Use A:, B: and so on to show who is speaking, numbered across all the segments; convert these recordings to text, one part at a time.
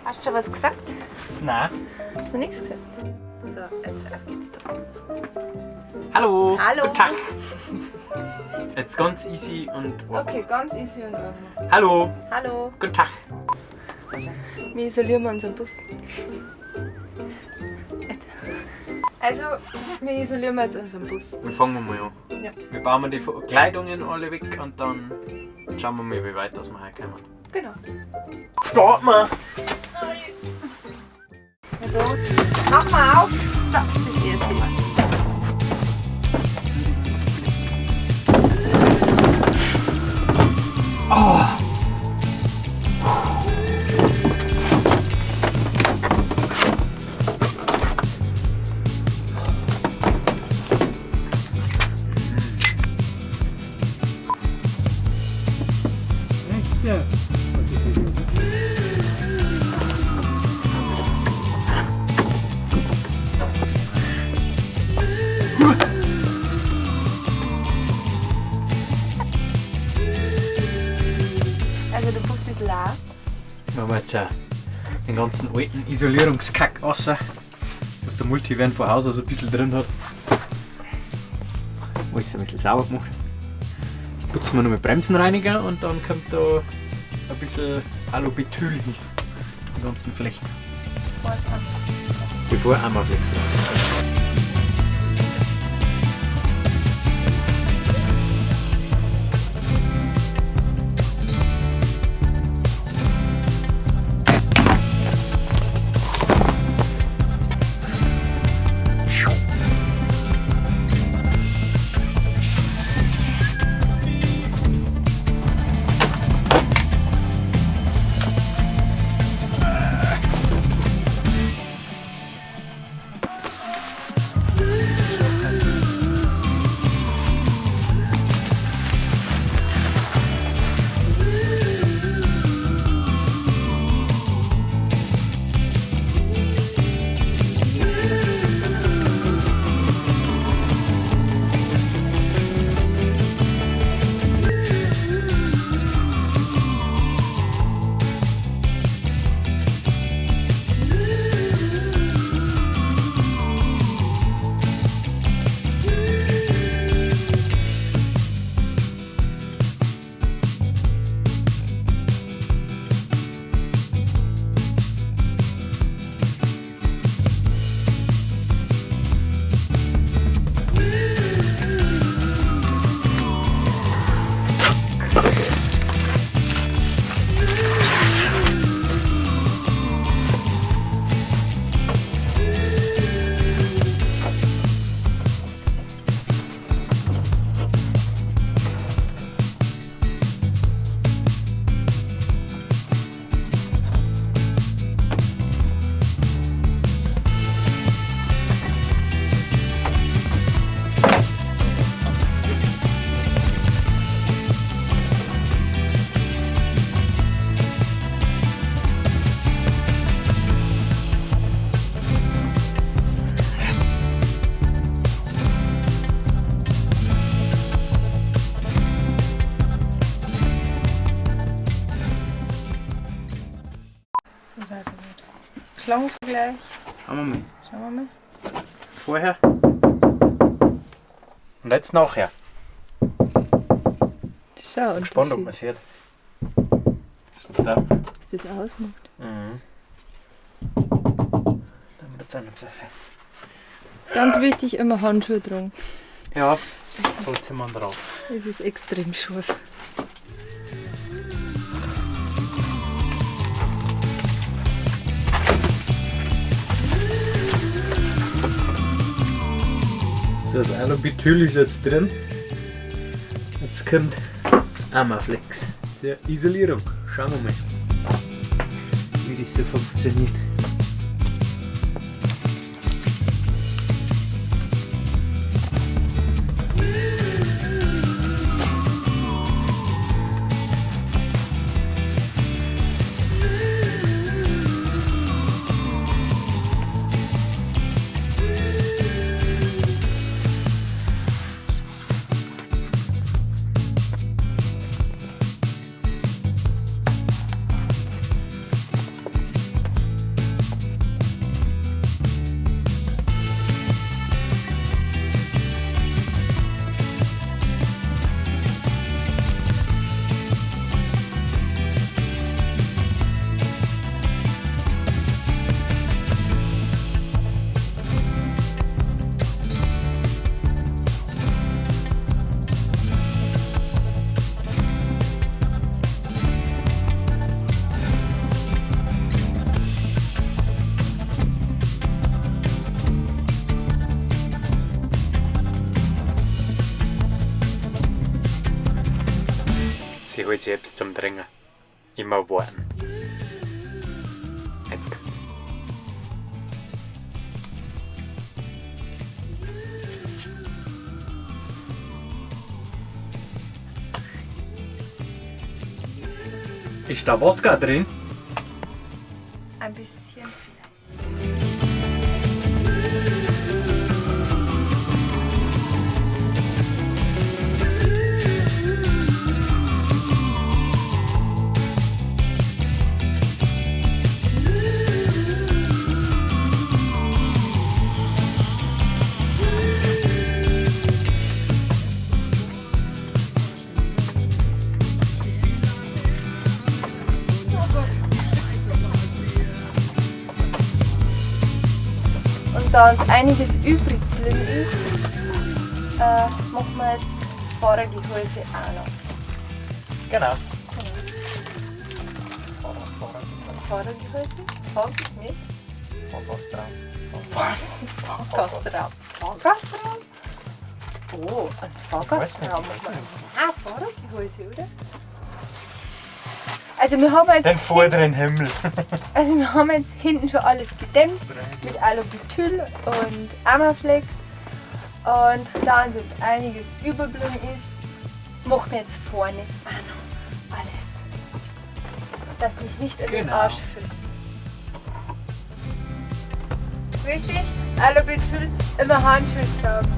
A: Hast du schon was gesagt?
B: Nein.
A: Hast du nichts gesagt? So, jetzt auf geht's da.
B: Hallo.
A: Hallo.
B: Guten Tag. Jetzt ganz easy und einfach.
A: Okay, ganz easy und einfach.
B: Hallo.
A: Hallo.
B: Guten Tag.
A: Wir isolieren unseren Bus. Also, wir isolieren jetzt unseren Bus.
B: Dann fangen wir mal an.
A: Ja.
B: Wir bauen die Kleidungen alle weg und dann schauen wir mal, wie weit das wir herkommen.
A: Genau.
B: Starten wir!
A: Na da, mach mal auf. So, das erste Mal.
B: Oh.
A: Also der Bus ist leer.
B: Wir haben jetzt den ganzen alten Isolierungskack raus, was der Multivan von Haus aus ein bisschen drin hat. Alles ein bisschen sauber gemacht. Jetzt putzen wir noch mit Bremsenreiniger und dann kommt da ein bisschen Alubutyl hin, die ganzen Flächen. Bevor Armaflex drauf.
A: Klangvergleich.
B: Schauen wir mal.
A: Schauen wir mal.
B: Vorher und jetzt nachher.
A: Schau,
B: Gespannt, ob man es hört. So, da.
A: was das ausmacht.
B: Mhm. Dann wird es eine Sache.
A: Ganz wichtig, immer Handschuhe tragen.
B: Ja, sollte man drauf.
A: Es ist extrem scharf.
B: Das Alubutyl ist jetzt drin. Jetzt kommt das Armaflex zur Isolierung. Schauen wir mal, wie das so funktioniert. halt selbst zum Drängen. Immer warten. Jetzt kommt. Ist da Wodka drin?
A: Ein bisschen vielleicht. Da uns einiges übrig geblieben ist, machen wir jetzt Fahrergehäuse auch noch.
B: Genau.
A: Fahrergehäuse? Fahrrad nicht?
B: Fahrgastraum.
A: Was? Fahrgastraum? Fahrgastraum? Oh, ein Fahrgastraum. Ah, Fahrergehäuse, oder? Also wir haben jetzt
B: Den vorderen Himmel.
A: Also wir haben jetzt hinten schon alles gedämmt mit Alubutyl und Armaflex, und da uns jetzt einiges überblieben ist, machen wir jetzt vorne auch noch alles, dass mich nicht in den Arsch füllt. Wichtig, Alubutyl, immer Handschuhe tragen.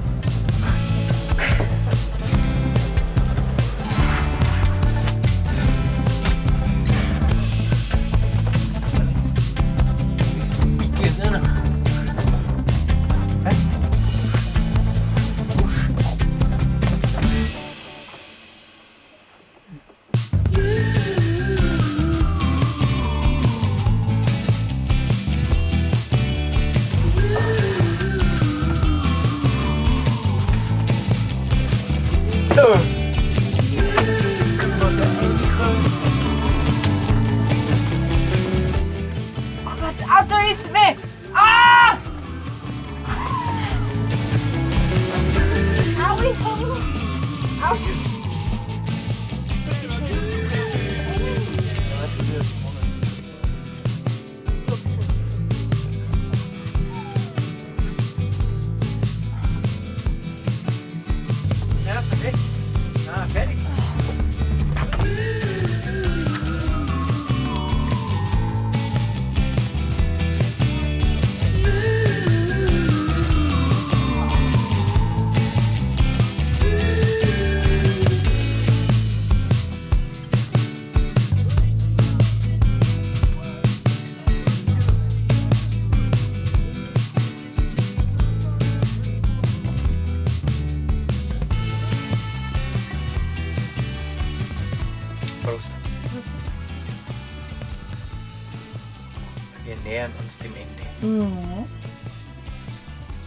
B: Wir nähern uns dem Ende.
A: Mhm.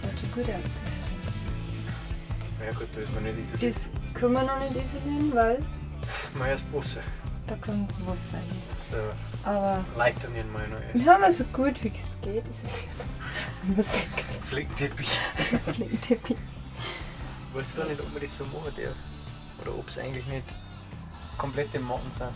A: Sollte gut aussehen.
B: Ja gut, da ist man nicht isoliert.
A: Das können wir noch nicht isolieren, weil
B: Mal erst Wasser.
A: da kommt Wasser hin.
B: So
A: Aber
B: Leitungen mal noch erst.
A: wir haben so gut wie es geht isoliert. Man sagt,
B: Flickenteppich.
A: Flickenteppich.
B: Ich weiß gar nicht, ob man das so machen darf. Oder ob es eigentlich nicht komplette Matten sind.